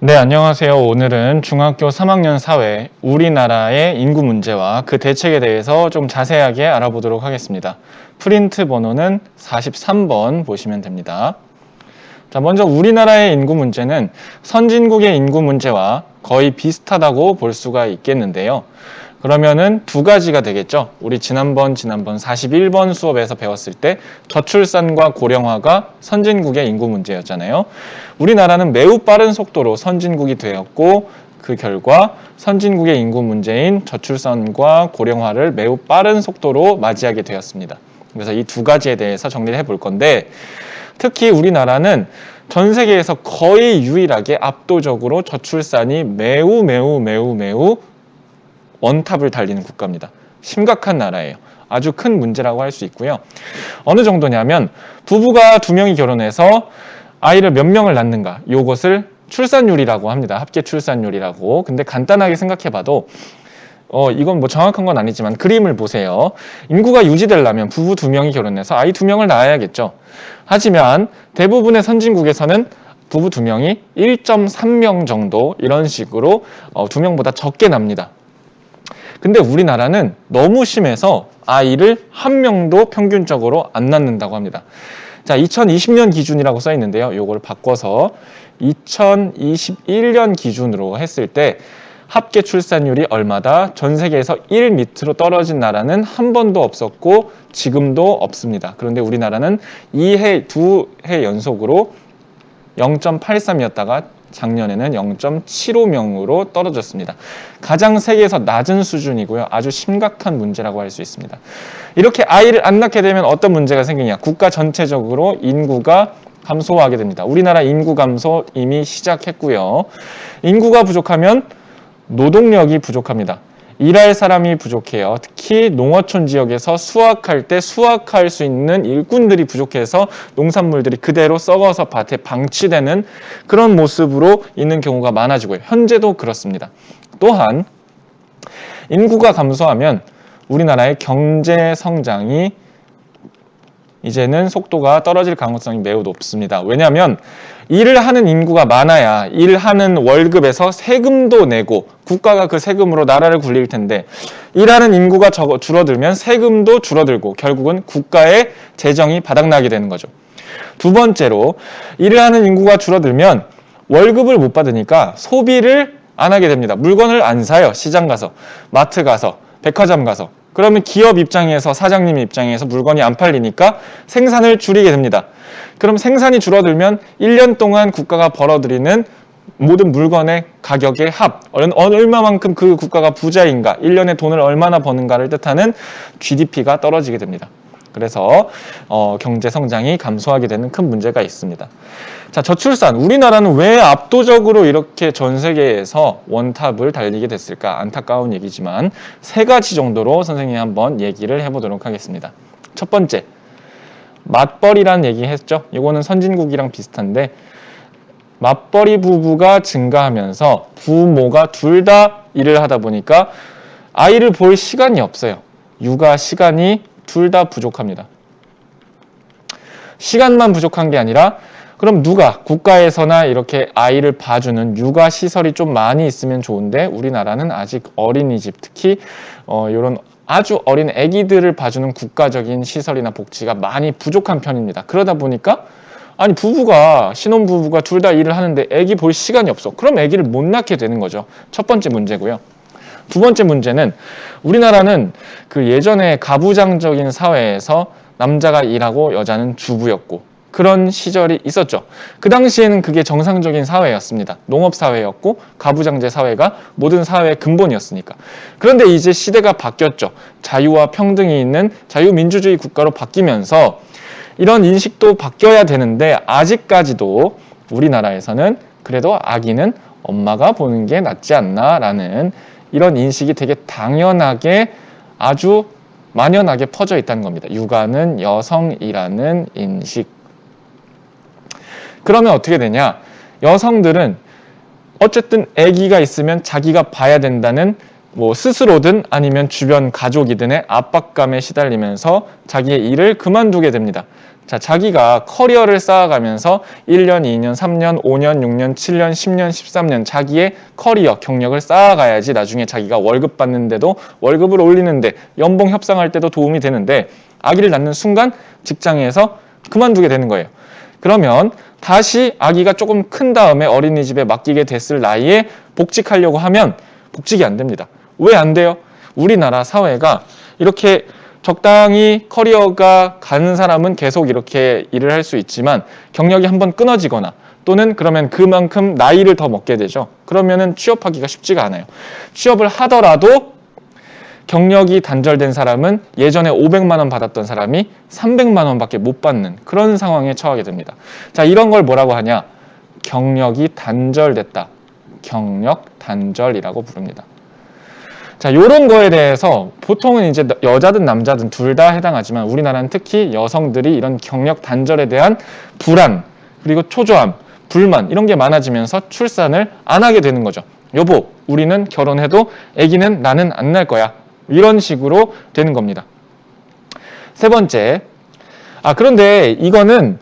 네, 안녕하세요. 오늘은 중학교 3학년 사회, 우리나라의 인구 문제와 그 대책에 대해서 좀 자세하게 알아보도록 하겠습니다. 프린트 번호는 43번 보시면 됩니다. 자, 먼저 우리나라의 인구 문제는 선진국의 인구 문제와 거의 비슷하다고 볼 수가 있겠는데요. 그러면은 두 가지가 되겠죠. 우리 지난번 41번 수업에서 배웠을 때 저출산과 고령화가 선진국의 인구 문제였잖아요. 우리나라는 매우 빠른 속도로 선진국이 되었고 그 결과 선진국의 인구 문제인 저출산과 고령화를 매우 빠른 속도로 맞이하게 되었습니다. 그래서 이 두 가지에 대해서 정리를 해볼 건데, 특히 우리나라는 전 세계에서 거의 유일하게 압도적으로 저출산이 매우 원탑을 달리는 국가입니다. 심각한 나라예요. 아주 큰 문제라고 할 수 있고요. 어느 정도냐면 부부가 2명이 결혼해서 아이를 몇 명을 낳는가, 이것을 출산율이라고 합니다. 합계 출산율이라고. 근데 간단하게 생각해봐도 이건 뭐 정확한 건 아니지만 그림을 보세요. 인구가 유지되려면 부부 2명이 결혼해서 아이 2명을 낳아야겠죠. 하지만 대부분의 선진국에서는 부부 2명이 1.3명 정도 이런 식으로 2명보다 적게 납니다. 근데 우리나라는 너무 심해서 아이를 1명도 평균적으로 안 낳는다고 합니다. 자, 2020년 기준이라고 써 있는데요. 요걸 바꿔서 2021년 기준으로 했을 때 합계 출산율이 얼마다? 전 세계에서 1 밑으로 떨어진 나라는 한 번도 없었고 지금도 없습니다. 그런데 우리나라는 2해 연속으로 0.83이었다가 작년에는 0.75명으로 떨어졌습니다. 가장 세계에서 낮은 수준이고요. 아주 심각한 문제라고 할 수 있습니다. 이렇게 아이를 안 낳게 되면 어떤 문제가 생기냐? 국가 전체적으로 인구가 감소하게 됩니다. 우리나라 인구 감소 이미 시작했고요. 인구가 부족하면 노동력이 부족합니다. 일할 사람이 부족해요. 특히 농어촌 지역에서 수확할 때 수확할 수 있는 일꾼들이 부족해서 농산물들이 그대로 썩어서 밭에 방치되는 그런 모습으로 있는 경우가 많아지고요. 현재도 그렇습니다. 또한 인구가 감소하면 우리나라의 경제 성장이 이제는 속도가 떨어질 가능성이 매우 높습니다. 왜냐하면 일을 하는 인구가 많아야 일하는 월급에서 세금도 내고 국가가 그 세금으로 나라를 굴릴 텐데, 일하는 인구가 줄어들면 세금도 줄어들고 결국은 국가의 재정이 바닥나게 되는 거죠. 두 번째로, 일을 하는 인구가 줄어들면 월급을 못 받으니까 소비를 안 하게 됩니다. 물건을 안 사요. 시장 가서, 마트 가서, 백화점 가서. 그러면 기업 입장에서, 사장님 입장에서 물건이 안 팔리니까 생산을 줄이게 됩니다. 그럼 생산이 줄어들면 1년 동안 국가가 벌어들이는 모든 물건의 가격의 합, 얼마만큼 그 국가가 부자인가, 1년에 돈을 얼마나 버는가를 뜻하는 GDP가 떨어지게 됩니다. 그래서 경제 성장이 감소하게 되는 큰 문제가 있습니다. 자, 저출산. 우리나라는 왜 압도적으로 이렇게 전 세계에서 원탑을 달리게 됐을까? 안타까운 얘기지만 세 가지 정도로 선생님이 한번 얘기를 해보도록 하겠습니다. 첫 번째, 맞벌이라는 얘기 했죠. 이거는 선진국이랑 비슷한데, 맞벌이 부부가 증가하면서 부모가 둘 다 일을 하다 보니까 아이를 볼 시간이 없어요. 육아 시간이 둘 다 부족합니다. 시간만 부족한 게 아니라, 그럼 누가 국가에서나 이렇게 아이를 봐주는 육아 시설이 좀 많이 있으면 좋은데, 우리나라는 아직 어린이집, 특히 이런 아주 어린 아기들을 봐주는 국가적인 시설이나 복지가 많이 부족한 편입니다. 그러다 보니까 아니 신혼부부가 둘 다 일을 하는데 아기 볼 시간이 없어. 그럼 아기를 못 낳게 되는 거죠. 첫 번째 문제고요. 두 번째 문제는, 우리나라는 그 예전에 가부장적인 사회에서 남자가 일하고 여자는 주부였고 그런 시절이 있었죠. 그 당시에는 그게 정상적인 사회였습니다. 농업사회였고 가부장제 사회가 모든 사회의 근본이었으니까. 그런데 이제 시대가 바뀌었죠. 자유와 평등이 있는 자유민주주의 국가로 바뀌면서 이런 인식도 바뀌어야 되는데, 아직까지도 우리나라에서는 그래도 아기는 엄마가 보는 게 낫지 않나라는 이런 인식이 되게 당연하게 아주 만연하게 퍼져 있다는 겁니다. 육아는 여성이라는 인식. 그러면 어떻게 되냐? 여성들은 어쨌든 아기가 있으면 자기가 봐야 된다는 스스로든 아니면 주변 가족이든의 압박감에 시달리면서 자기의 일을 그만두게 됩니다. 자, 자기가 커리어를 쌓아가면서 1년, 2년, 3년, 5년, 6년, 7년, 10년, 13년 자기의 커리어, 경력을 쌓아가야지 나중에 자기가 월급 받는데도 월급을 올리는데 연봉 협상할 때도 도움이 되는데 아기를 낳는 순간 직장에서 그만두게 되는 거예요. 그러면 다시 아기가 조금 큰 다음에 어린이집에 맡기게 됐을 나이에 복직하려고 하면 복직이 안 됩니다. 왜 안 돼요? 우리나라 사회가 이렇게 적당히 커리어가 가는 사람은 계속 이렇게 일을 할 수 있지만 경력이 한번 끊어지거나 또는 그러면 그만큼 나이를 더 먹게 되죠. 그러면은 취업하기가 쉽지가 않아요. 취업을 하더라도 경력이 단절된 사람은 예전에 500만 원 받았던 사람이 300만 원밖에 못 받는 그런 상황에 처하게 됩니다. 자, 이런 걸 뭐라고 하냐? 경력이 단절됐다. 경력 단절이라고 부릅니다. 자, 요런 거에 대해서 보통은 이제 여자든 남자든 둘 다 해당하지만 우리나라는 특히 여성들이 이런 경력 단절에 대한 불안, 그리고 초조함, 불만 이런 게 많아지면서 출산을 안 하게 되는 거죠. 여보, 우리는 결혼해도 아기는 나는 안 날 거야. 이런 식으로 되는 겁니다. 세 번째, 그런데 이거는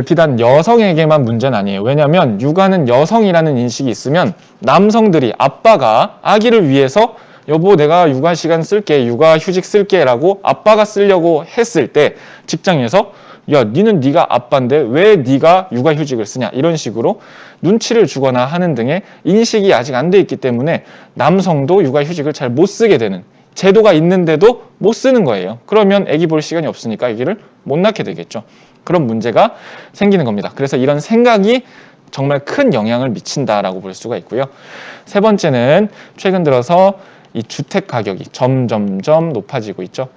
비단 여성에게만 문제는 아니에요. 왜냐하면 육아는 여성이라는 인식이 있으면 남성들이 아빠가 아기를 위해서 여보 내가 육아 시간 쓸게, 육아 휴직 쓸게 라고 아빠가 쓰려고 했을 때 직장에서 야 니는 네가 아빠인데 왜 네가 육아 휴직을 쓰냐 이런 식으로 눈치를 주거나 하는 등의 인식이 아직 안 돼 있기 때문에 남성도 육아 휴직을 잘 못 쓰게 되는 제도가 있는데도 못 쓰는 거예요. 그러면 아기 볼 시간이 없으니까 아기를 못 낳게 되겠죠. 그런 문제가 생기는 겁니다. 그래서 이런 생각이 정말 큰 영향을 미친다라고 볼 수가 있고요. 세 번째는 최근 들어서 이 주택 가격이 점점점 높아지고 있죠.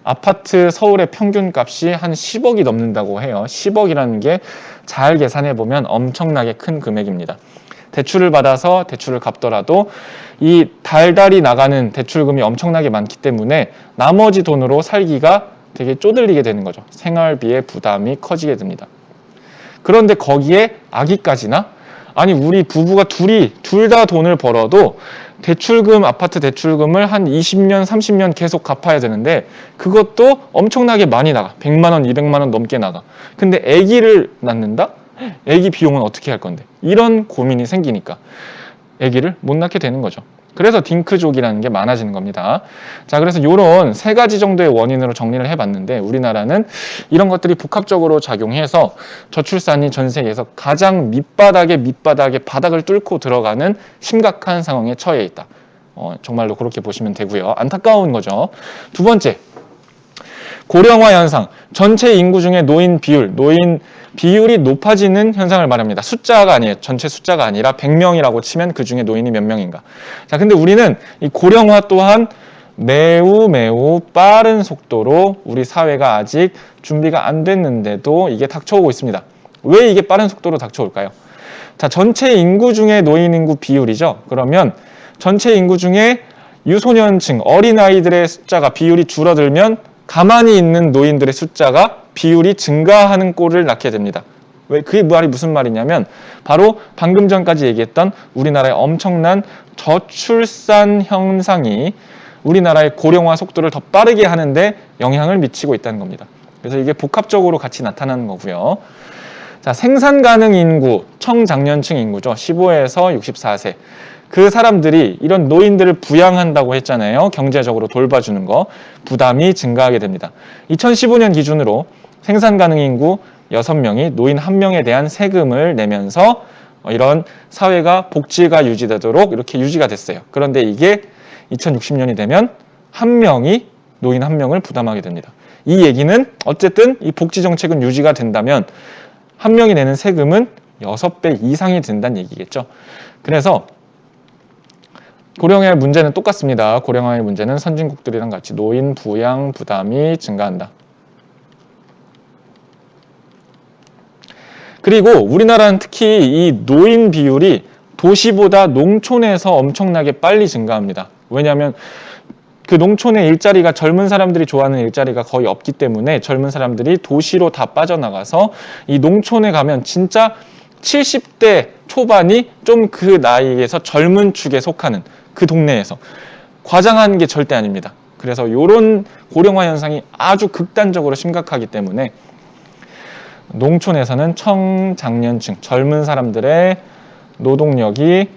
아파트 서울의 평균 값이 한 10억이 넘는다고 해요. 10억이라는 게 잘 계산해 보면 엄청나게 큰 금액입니다. 대출을 받아서 대출을 갚더라도 이 달달이 나가는 대출금이 엄청나게 많기 때문에 나머지 돈으로 살기가 되게 쪼들리게 되는 거죠. 생활비의 부담이 커지게 됩니다. 그런데 거기에 아기까지나 아니 우리 부부가 둘 다 돈을 벌어도 대출금, 아파트 대출금을 한 20년, 30년 계속 갚아야 되는데 그것도 엄청나게 많이 나가. 100만 원, 200만 원 넘게 나가. 근데 아기를 낳는다? 아기 비용은 어떻게 할 건데? 이런 고민이 생기니까 아기를 못 낳게 되는 거죠. 그래서 딩크족이라는 게 많아지는 겁니다. 자, 그래서 이런 세 가지 정도의 원인으로 정리를 해봤는데 우리나라는 이런 것들이 복합적으로 작용해서 저출산이 전 세계에서 가장 밑바닥의 바닥을 뚫고 들어가는 심각한 상황에 처해 있다. 정말로 그렇게 보시면 되고요. 안타까운 거죠. 두 번째, 고령화 현상. 전체 인구 중에 노인 비율이 높아지는 현상을 말합니다. 숫자가 아니에요. 전체 숫자가 아니라 100명이라고 치면 그 중에 노인이 몇 명인가. 자, 근데 우리는 이 고령화 또한 매우 빠른 속도로 우리 사회가 아직 준비가 안 됐는데도 이게 닥쳐오고 있습니다. 왜 이게 빠른 속도로 닥쳐올까요? 자, 전체 인구 중에 노인 인구 비율이죠. 그러면 전체 인구 중에 유소년층, 어린아이들의 숫자가 비율이 줄어들면 가만히 있는 노인들의 숫자가 비율이 증가하는 꼴을 낳게 됩니다. 왜? 그게 말이 무슨 말이냐면 바로 방금 전까지 얘기했던 우리나라의 엄청난 저출산 현상이 우리나라의 고령화 속도를 더 빠르게 하는데 영향을 미치고 있다는 겁니다. 그래서 이게 복합적으로 같이 나타나는 거고요. 자, 생산 가능 인구, 청장년층 인구죠. 15에서 64세. 그 사람들이 이런 노인들을 부양한다고 했잖아요. 경제적으로 돌봐주는 거. 부담이 증가하게 됩니다. 2015년 기준으로 생산 가능 인구 6명이 노인 1명에 대한 세금을 내면서 이런 사회가 복지가 유지되도록 이렇게 유지가 됐어요. 그런데 이게 2060년이 되면 노인 1명을 부담하게 됩니다. 이 얘기는 어쨌든 이 복지 정책은 유지가 된다면 1명이 내는 세금은 6배 이상이 된다는 얘기겠죠. 그래서 고령화의 문제는 똑같습니다. 고령화의 문제는 선진국들이랑 같이 노인 부양 부담이 증가한다. 그리고 우리나라는 특히 이 노인 비율이 도시보다 농촌에서 엄청나게 빨리 증가합니다. 왜냐하면 그 농촌의 일자리가 젊은 사람들이 좋아하는 일자리가 거의 없기 때문에 젊은 사람들이 도시로 다 빠져나가서 이 농촌에 가면 진짜 70대 초반이 좀 그 나이에서 젊은 축에 속하는 그 동네에서 과장하는 게 절대 아닙니다. 그래서 이런 고령화 현상이 아주 극단적으로 심각하기 때문에 농촌에서는 청장년층, 젊은 사람들의 노동력이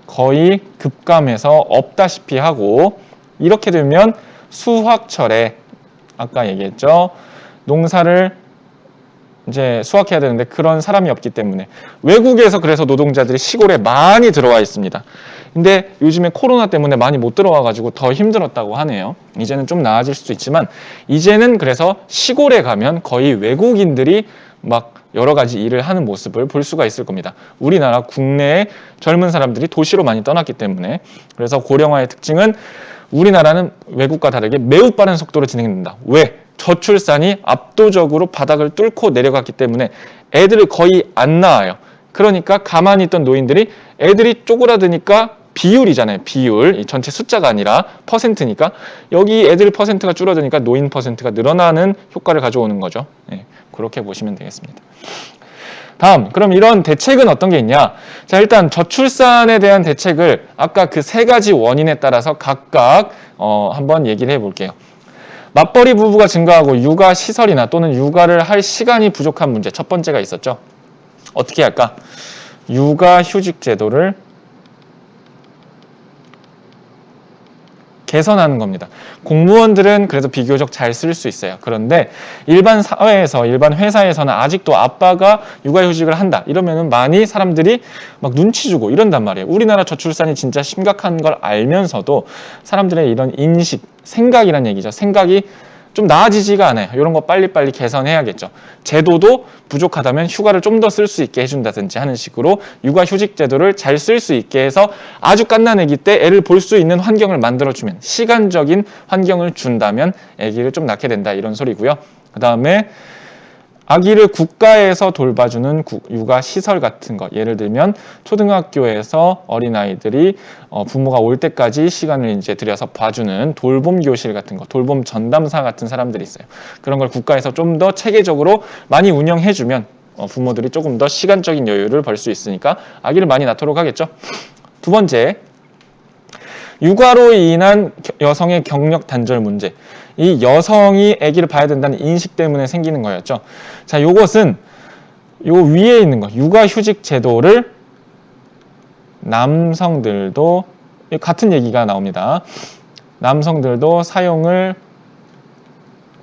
거의 급감해서 없다시피 하고, 이렇게 되면 수확철에 아까 얘기했죠. 농사를 이제 수확해야 되는데 그런 사람이 없기 때문에 외국에서 그래서 노동자들이 시골에 많이 들어와 있습니다. 근데 요즘에 코로나 때문에 많이 못 들어와 가지고 더 힘들었다고 하네요. 이제는 좀 나아질 수도 있지만 이제는 그래서 시골에 가면 거의 외국인들이 막 여러 가지 일을 하는 모습을 볼 수가 있을 겁니다. 우리나라 국내에 젊은 사람들이 도시로 많이 떠났기 때문에. 그래서 고령화의 특징은 우리나라는 외국과 다르게 매우 빠른 속도로 진행된다. 왜? 저출산이 압도적으로 바닥을 뚫고 내려갔기 때문에 애들을 거의 안 낳아요. 그러니까 가만히 있던 노인들이 애들이 쪼그라드니까 비율이잖아요. 비율. 전체 숫자가 아니라 퍼센트니까 여기 애들 퍼센트가 줄어드니까 노인 퍼센트가 늘어나는 효과를 가져오는 거죠. 네, 그렇게 보시면 되겠습니다. 다음, 그럼 이런 대책은 어떤 게 있냐? 자, 일단 저출산에 대한 대책을 아까 그 세 가지 원인에 따라서 각각 한번 얘기를 해볼게요. 맞벌이 부부가 증가하고 육아 시설이나 또는 육아를 할 시간이 부족한 문제, 첫 번째가 있었죠. 어떻게 할까? 육아 휴직 제도를 개선하는 겁니다. 공무원들은 그래도 비교적 잘 쓸 수 있어요. 그런데 일반 사회에서, 일반 회사에서는 아직도 아빠가 육아휴직을 한다 이러면은 많이 사람들이 막 눈치 주고 이런단 말이에요. 우리나라 저출산이 진짜 심각한 걸 알면서도 사람들의 이런 인식, 생각이란 얘기죠. 생각이 좀 나아지지가 않아요. 이런 거 빨리빨리 개선해야겠죠. 제도도 부족하다면 휴가를 좀 더 쓸 수 있게 해준다든지 하는 식으로 육아휴직 제도를 잘 쓸 수 있게 해서 아주 갓난 아기 때 애를 볼 수 있는 환경을 만들어주면, 시간적인 환경을 준다면 아기를 좀 낳게 된다 이런 소리고요. 그 다음에 아기를 국가에서 돌봐주는 육아 시설 같은 거, 예를 들면 초등학교에서 어린아이들이 부모가 올 때까지 시간을 이제 들여서 봐주는 돌봄 교실 같은 거, 돌봄 전담사 같은 사람들이 있어요. 그런 걸 국가에서 좀 더 체계적으로 많이 운영해주면 부모들이 조금 더 시간적인 여유를 벌 수 있으니까 아기를 많이 낳도록 하겠죠. 두 번째, 육아로 인한 여성의 경력 단절 문제. 이 여성이 아기를 봐야 된다는 인식 때문에 생기는 거였죠. 자, 요것은 요 위에 있는 거, 육아휴직 제도를 남성들도 같은 얘기가 나옵니다. 남성들도 사용을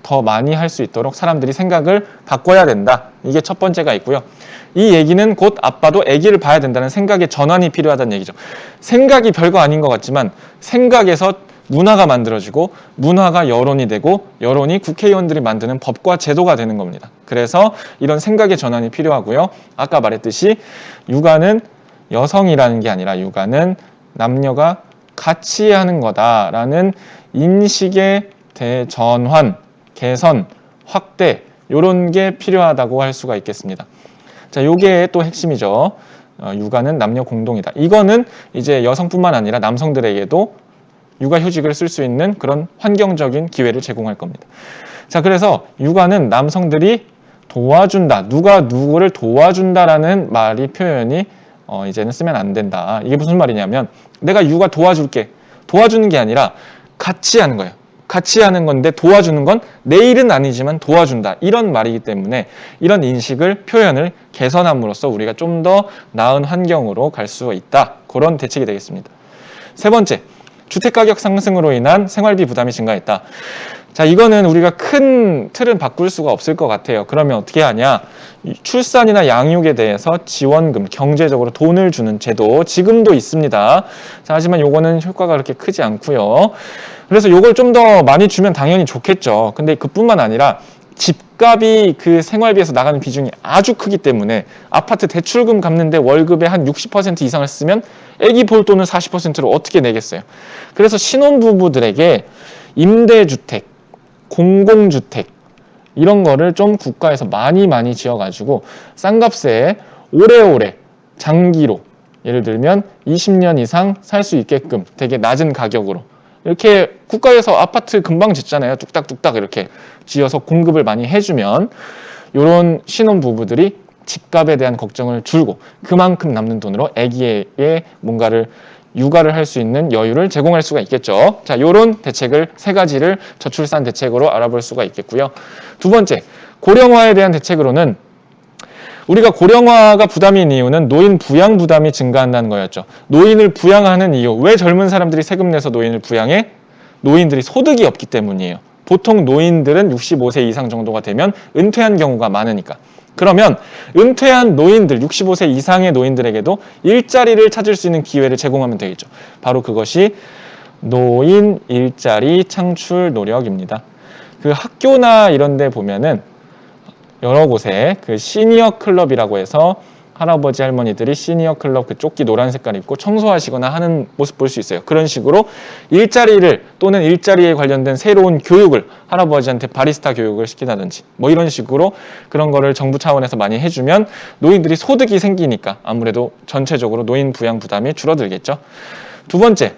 더 많이 할 수 있도록 사람들이 생각을 바꿔야 된다. 이게 첫 번째가 있고요. 이 얘기는 곧 아빠도 아기를 봐야 된다는 생각의 전환이 필요하다는 얘기죠. 생각이 별거 아닌 것 같지만 생각에서 문화가 만들어지고 문화가 여론이 되고 여론이 국회의원들이 만드는 법과 제도가 되는 겁니다. 그래서 이런 생각의 전환이 필요하고요. 아까 말했듯이 육아는 여성이라는 게 아니라 육아는 남녀가 같이 하는 거다라는 인식의 대전환, 개선, 확대 이런 게 필요하다고 할 수가 있겠습니다. 자, 요게 또 핵심이죠. 육아는 남녀 공동이다. 이거는 이제 여성뿐만 아니라 남성들에게도 육아휴직을 쓸 수 있는 그런 환경적인 기회를 제공할 겁니다. 자, 그래서 육아는 남성들이 도와준다. 누가 누구를 도와준다라는 말이 표현이 이제는 쓰면 안 된다. 이게 무슨 말이냐면 내가 육아 도와줄게. 도와주는 게 아니라 같이 하는 거예요. 같이 하는 건데 도와주는 건 내 일은 아니지만 도와준다. 이런 말이기 때문에 이런 인식을, 표현을 개선함으로써 우리가 좀 더 나은 환경으로 갈 수 있다. 그런 대책이 되겠습니다. 세 번째, 주택가격 상승으로 인한 생활비 부담이 증가했다. 자, 이거는 우리가 큰 틀은 바꿀 수가 없을 것 같아요. 그러면 어떻게 하냐? 출산이나 양육에 대해서 지원금, 경제적으로 돈을 주는 제도 지금도 있습니다. 자, 하지만 요거는 효과가 그렇게 크지 않고요. 그래서 요걸 좀 더 많이 주면 당연히 좋겠죠. 근데 그뿐만 아니라 집값이 그 생활비에서 나가는 비중이 아주 크기 때문에 아파트 대출금 갚는데 월급의 한 60% 이상을 쓰면 애기 볼 돈은 40%를 어떻게 내겠어요. 그래서 신혼부부들에게 임대주택, 공공주택 이런 거를 좀 국가에서 많이 지어가지고 싼 값에 오래오래 장기로, 예를 들면 20년 이상 살 수 있게끔 되게 낮은 가격으로 이렇게 국가에서 아파트 금방 짓잖아요. 뚝딱뚝딱 이렇게 지어서 공급을 많이 해주면 이런 신혼부부들이 집값에 대한 걱정을 줄고 그만큼 남는 돈으로 아기에게 뭔가를 육아를 할 수 있는 여유를 제공할 수가 있겠죠. 자, 이런 대책을 세 가지를 저출산 대책으로 알아볼 수가 있겠고요. 두 번째, 고령화에 대한 대책으로는 우리가 고령화가 부담인 이유는 노인 부양 부담이 증가한다는 거였죠. 노인을 부양하는 이유, 왜 젊은 사람들이 세금 내서 노인을 부양해? 노인들이 소득이 없기 때문이에요. 보통 노인들은 65세 이상 정도가 되면 은퇴한 경우가 많으니까. 그러면 은퇴한 노인들, 65세 이상의 노인들에게도 일자리를 찾을 수 있는 기회를 제공하면 되겠죠. 바로 그것이 노인 일자리 창출 노력입니다. 그 학교나 이런 데 보면은 여러 곳에 그 시니어 클럽이라고 해서 할아버지 할머니들이 시니어 클럽 그 조끼 노란 색깔 입고 청소하시거나 하는 모습 볼 수 있어요. 그런 식으로 일자리를 또는 일자리에 관련된 새로운 교육을 할아버지한테 바리스타 교육을 시키다든지 뭐 이런 식으로 그런 거를 정부 차원에서 많이 해주면 노인들이 소득이 생기니까 아무래도 전체적으로 노인 부양 부담이 줄어들겠죠. 두 번째,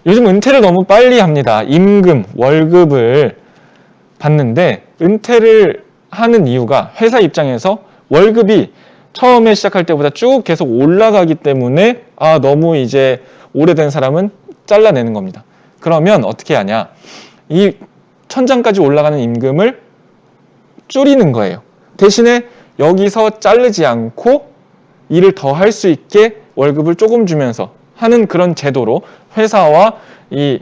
요즘 은퇴를 너무 빨리 합니다. 임금, 월급을 받는데 은퇴를 하는 이유가 회사 입장에서 월급이 처음에 시작할 때보다 쭉 계속 올라가기 때문에 너무 이제 오래된 사람은 잘라내는 겁니다. 그러면 어떻게 하냐? 이 천장까지 올라가는 임금을 줄이는 거예요. 대신에 여기서 자르지 않고 일을 더 할 수 있게 월급을 조금 주면서 하는 그런 제도로 회사와 이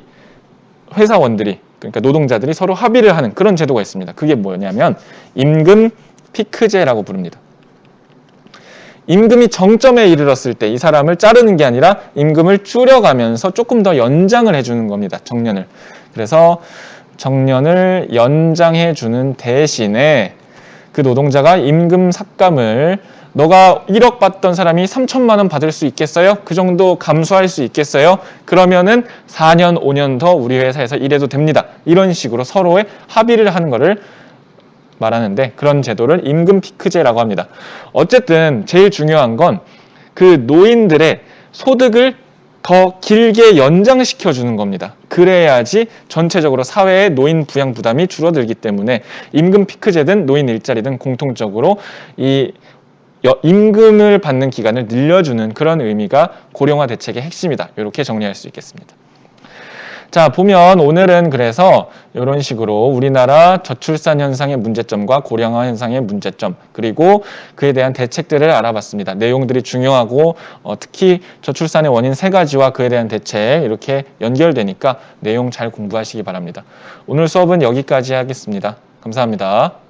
회사원들이 그러니까 노동자들이 서로 합의를 하는 그런 제도가 있습니다. 그게 뭐냐면 임금 피크제라고 부릅니다. 임금이 정점에 이르렀을 때 이 사람을 자르는 게 아니라 임금을 줄여가면서 조금 더 연장을 해주는 겁니다. 정년을. 그래서 정년을 연장해 주는 대신에 그 노동자가 임금 삭감을 너가 1억 받던 사람이 3천만 원 받을 수 있겠어요? 그 정도 감수할 수 있겠어요? 그러면은 4년, 5년 더 우리 회사에서 일해도 됩니다. 이런 식으로 서로의 합의를 하는 거를 말하는데 그런 제도를 임금 피크제라고 합니다. 어쨌든 제일 중요한 건 그 노인들의 소득을 더 길게 연장시켜 주는 겁니다. 그래야지 전체적으로 사회의 노인 부양 부담이 줄어들기 때문에 임금 피크제든 노인 일자리든 공통적으로 이 임금을 받는 기간을 늘려주는 그런 의미가 고령화 대책의 핵심이다. 이렇게 정리할 수 있겠습니다. 자, 보면 오늘은 그래서 이런 식으로 우리나라 저출산 현상의 문제점과 고령화 현상의 문제점 그리고 그에 대한 대책들을 알아봤습니다. 내용들이 중요하고 특히 저출산의 원인 3가지와 그에 대한 대책 이렇게 연결되니까 내용 잘 공부하시기 바랍니다. 오늘 수업은 여기까지 하겠습니다. 감사합니다.